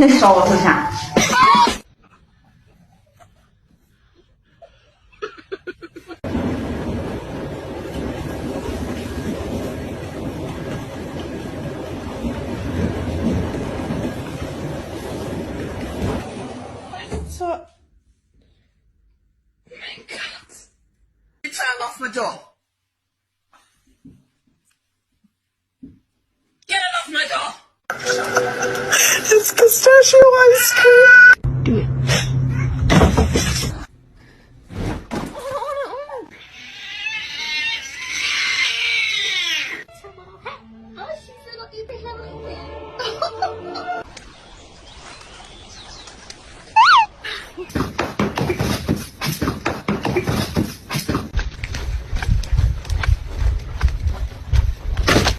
勺子上。So, mein Gott. Turn off my door. Get it off my door. It's pistachio ice cream.